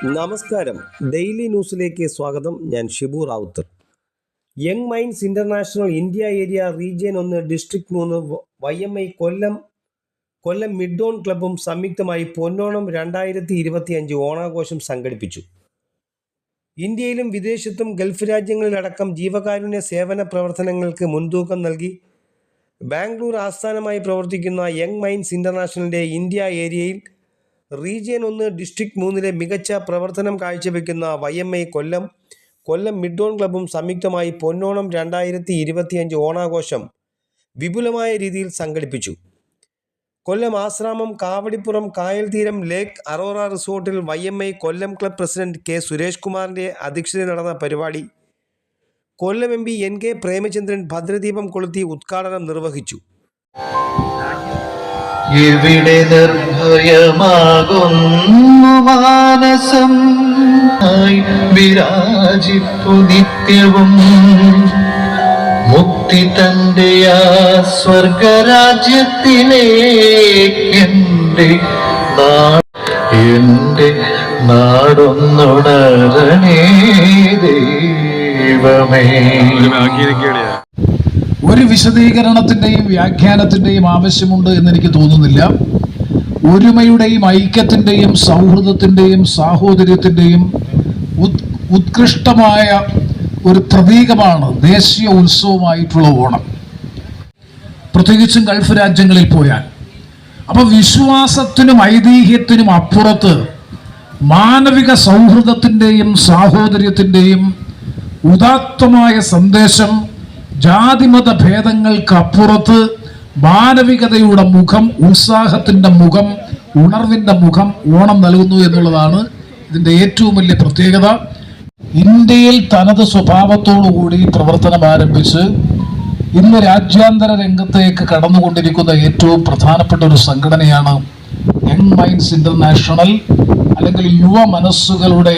നമസ്കാരം, ഡെയിലി ന്യൂസിലേക്ക് സ്വാഗതം. ഞാൻ Shibu Rawther. Young minds international India area region 1 district 3 YMI Kollam mid on ക്ലബ്ബും സംയുക്തമായി പൊന്നോണം 2025 ഓണാഘോഷം സംഘടിപ്പിച്ചു. ഇന്ത്യയിലും വിദേശത്തും ഗൾഫ് രാജ്യങ്ങളിലടക്കം ജീവകാരുണ്യ സേവന പ്രവർത്തനങ്ങൾക്ക് മുൻതൂക്കം നൽകി ബാംഗ്ലൂർ ആസ്ഥാനമായി പ്രവർത്തിക്കുന്ന യങ് മൈൻഡ്സ് ഇന്റർനാഷണലിന്റെ ഇന്ത്യ ഏരിയയിൽ റീജിയൻ 1 ഡിസ്ട്രിക്ട് 3 മികച്ച പ്രവർത്തനം കാഴ്ചവെക്കുന്ന YMI കൊല്ലം മിഡ് ഓൺ ക്ലബ്ബും സംയുക്തമായി പൊന്നോണം 2025 ഓണാഘോഷം വിപുലമായ രീതിയിൽ സംഘടിപ്പിച്ചു. കൊല്ലം ആശ്രാമം കാവടിപ്പുറം കായൽ തീരം ലേക്ക് അറോറ റിസോർട്ടിൽ YMI Kollam club president K Suresh കുമാറിന്റെ അധ്യക്ഷതയിൽ നടന്ന പരിപാടി കൊല്ലം MP NK പ്രേമചന്ദ്രൻ ഭദ്രദീപം കൊളുത്തി ഉദ്ഘാടനം നിർവഹിച്ചു. ഇവിടെ നിർഭയമാകുന്നു മാനസം വിരാജിപ്പു നിത്യവും മുക്തി തന്റെ ആ സ്വർഗരാജ്യത്തിലേക്ക് എന്റെ നാടൊന്നുണരണേ ദൈവമേ. ഒരു വിശദീകരണത്തിൻ്റെയും വ്യാഖ്യാനത്തിൻ്റെയും ആവശ്യമുണ്ട് എന്നെനിക്ക് തോന്നുന്നില്ല. ഒരുമയുടെയും ഐക്യത്തിൻ്റെയും സൗഹൃദത്തിൻ്റെയും സാഹോദര്യത്തിൻ്റെയും ഉത്കൃഷ്ടമായ ഒരു പ്രതീകമാണ് ദേശീയ ഉത്സവമായിട്ടുള്ള ഓണം, പ്രത്യേകിച്ചും ഗൾഫ് രാജ്യങ്ങളിൽ പോയാൽ. അപ്പോൾ വിശ്വാസത്തിനും ഐതിഹ്യത്തിനും അപ്പുറത്ത് മാനവിക സൗഹൃദത്തിൻ്റെയും സാഹോദര്യത്തിൻ്റെയും ഉദാത്തമായ സന്ദേശം, ജാതിമത ഭേദങ്ങൾക്കപ്പുറത്ത് മാനവികതയുടെ മുഖം, ഉത്സാഹത്തിൻ്റെ മുഖം, ഉണർവിൻ്റെ മുഖം ഓണം നൽകുന്നു എന്നുള്ളതാണ് ഇതിൻ്റെ ഏറ്റവും വലിയ പ്രത്യേകത. ഇന്ത്യയിൽ തനത് സ്വഭാവത്തോടുകൂടി പ്രവർത്തനം ആരംഭിച്ച് ഇന്ന് രാജ്യാന്തര രംഗത്തേക്ക് കടന്നുകൊണ്ടിരിക്കുന്ന ഏറ്റവും പ്രധാനപ്പെട്ട ഒരു സംഘടനയാണ് യങ് മൈൻഡ്സ് ഇന്റർനാഷണൽ, അല്ലെങ്കിൽ യുവ മനസ്സുകളുടെ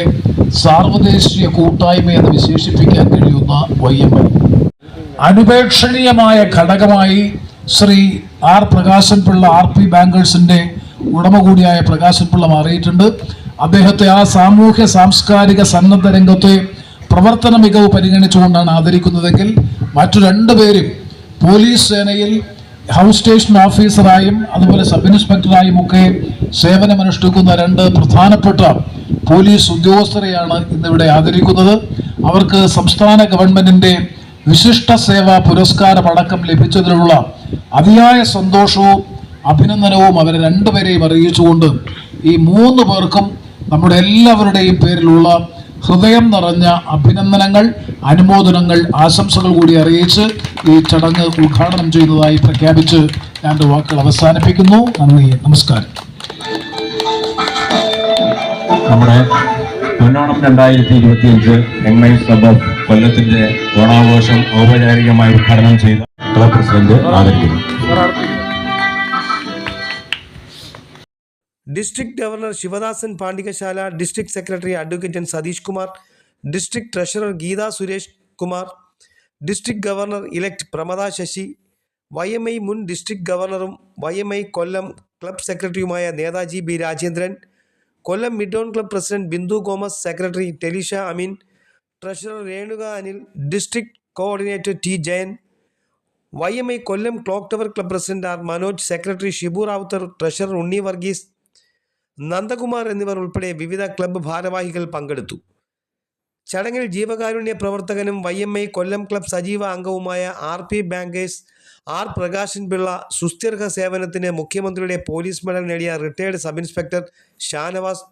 സാർവദേശീയ കൂട്ടായ്മ എന്ന് വിശേഷിപ്പിക്കാൻ കഴിയുന്ന YMI. അനുപേക്ഷണീയമായ ഘടകമായി ശ്രീ ആർ പ്രകാശൻ പിള്ള RP ബാങ്കേഴ്സിന്റെ ഉടമ കൂടിയായ പ്രകാശൻ പിള്ള മാറിയിട്ടുണ്ട്. അദ്ദേഹത്തെ ആ സാമൂഹ്യ സാംസ്കാരിക സന്നദ്ധ രംഗത്തെ പ്രവർത്തന മികവ് പരിഗണിച്ചുകൊണ്ടാണ് ആദരിക്കുന്നതെങ്കിൽ മറ്റു രണ്ടുപേരും പോലീസ് സേനയിൽ ഹൗസ് സ്റ്റേഷൻ ഓഫീസറായും അതുപോലെ സബ് ഇൻസ്പെക്ടറായും ഒക്കെ സേവനമനുഷ്ഠിക്കുന്ന രണ്ട് പ്രധാനപ്പെട്ട പോലീസ് ഉദ്യോഗസ്ഥരെയാണ് ഇന്നിവിടെ ആദരിക്കുന്നത്. അവർക്ക് സംസ്ഥാന ഗവൺമെന്റിന്റെ വിശിഷ്ട സേവാ പുരസ്കാരമടക്കം ലഭിച്ചതിലുള്ള അതിയായ സന്തോഷവും അഭിനന്ദനവും അവരെ രണ്ടുപേരെയും അറിയിച്ചുകൊണ്ട് ഈ 3 പേർക്കും നമ്മുടെ എല്ലാവരുടെയും പേരിലുള്ള ഹൃദയം നിറഞ്ഞ അഭിനന്ദനങ്ങൾ, അനുമോദനങ്ങൾ, ആശംസകൾ കൂടി അറിയിച്ച് ഈ ചടങ്ങ് ഉദ്ഘാടനം ചെയ്യുന്നതായി പ്രഖ്യാപിച്ച് ഞാൻ എൻ്റെ വാക്കുകൾ അവസാനിപ്പിക്കുന്നു. നന്ദി, നമസ്കാരം. നമ്മുടെ Ponnonam 2025 young minds club of കൊല്ലത്തിന്റെ ഓണാഘോഷം ഔപചാരികമായി ഉദ്ഘാടനം ചെയ്ത ക്ലബ് പ്രസിഡന്റ് ആദരിക്കുന്നു. District governor Sivadasan Pandikasala, district secretary advocate N Satheesh Kumar, district treasurer Geetha Suresh Kumar, district governor elect Pramada Sasi, YMI മുൻ ഡിസ്ട്രിക്ട് ഗവർണറും YMI കൊല്ലം ക്ലബ് സെക്രട്ടറിയുമായ Netaji B Rajendran, Kollam mid on club president Bindu Thomas, secretary Telisha Ameen, treasurer Renuka Anil, district coordinator T Jayan, YMI Kollam clock tower club president R Manoj, secretary Shibu Rawther, treasurer Unni Varghese, Nandakumar എന്നിവർ ഉൾപ്പെടെ വിവിധ club ഭാരവാഹികൾ പങ്കെടുത്തു. ചടങ്ങിൽ ജീവകാരുണ്യ പ്രവർത്തകനും YMI കൊല്ലം ക്ലബ് സജീവ അംഗവുമായ RP bankers R Prakashan Pillai, സുസ്ഥിർഹ സേവനത്തിന് മുഖ്യമന്ത്രിയുടെ പോലീസ് മെഡൽ നേടിയ retired sub inspector Shanavas,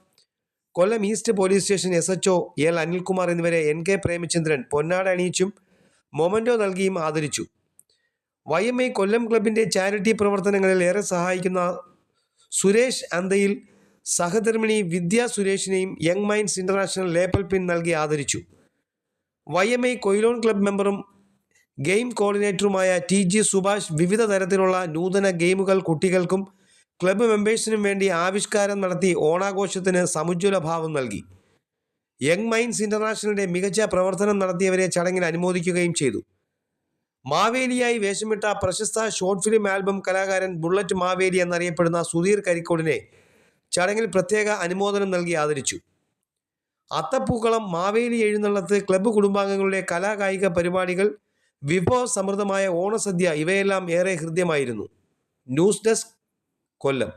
Kollam east police station SHO L Anilkumar എന്നിവരെ NK പ്രേമചന്ദ്രൻ പൊന്നാട അണിയിച്ചും മൊമൻറ്റോ നൽകിയും ആദരിച്ചു. YMI കൊല്ലം ക്ലബിൻ്റെ ചാരിറ്റി പ്രവർത്തനങ്ങളിൽ ഏറെ സഹായിക്കുന്ന സുരേഷ് അന്തയിൽ സഹധർമ്മിണി വിദ്യ സുരേഷിനെയും young minds international lapel pin നൽകി ആദരിച്ചു. YMI കൊയിലോൺ ക്ലബ് മെമ്പറും ഗെയിം കോർഡിനേറ്ററുമായ TG സുഭാഷ് വിവിധ തരത്തിലുള്ള നൂതന ഗെയിമുകൾ കുട്ടികൾക്കും ക്ലബ്ബ് മെമ്പേഴ്സിനും വേണ്ടി ആവിഷ്കാരം നടത്തി ഓണാഘോഷത്തിന് സമുജ്വല ഭാവം നൽകി. യങ് മൈൻഡ്സ് ഇന്റർനാഷണലിന്റെ മികച്ച പ്രവർത്തനം നടത്തിയവരെ ചടങ്ങിൽ അനുമോദിക്കുകയും ചെയ്തു. മാവേലിയായി വേഷമിട്ട പ്രശസ്ത ഷോർട്ട് ഫിലിം ആൽബം കലാകാരൻ ബുള്ളറ്റ് മാവേലി എന്നറിയപ്പെടുന്ന സുധീർ കരിക്കോടിനെ ചടങ്ങിൽ പ്രത്യേക അനുമോദനം നൽകി ആദരിച്ചു. അത്തപ്പൂക്കളം, മാവേലി എഴുന്നള്ളത്ത്, ക്ലബ്ബ് കുടുംബാംഗങ്ങളുടെ കലാകായിക പരിപാടികൾ, വിഭവസമൃദ്ധമായ ഓണസദ്യ ഇവയെല്ലാം ഏറെ ഹൃദ്യമായിരുന്നു. ന്യൂസ് ഡെസ്ക്, കൊല്ലം.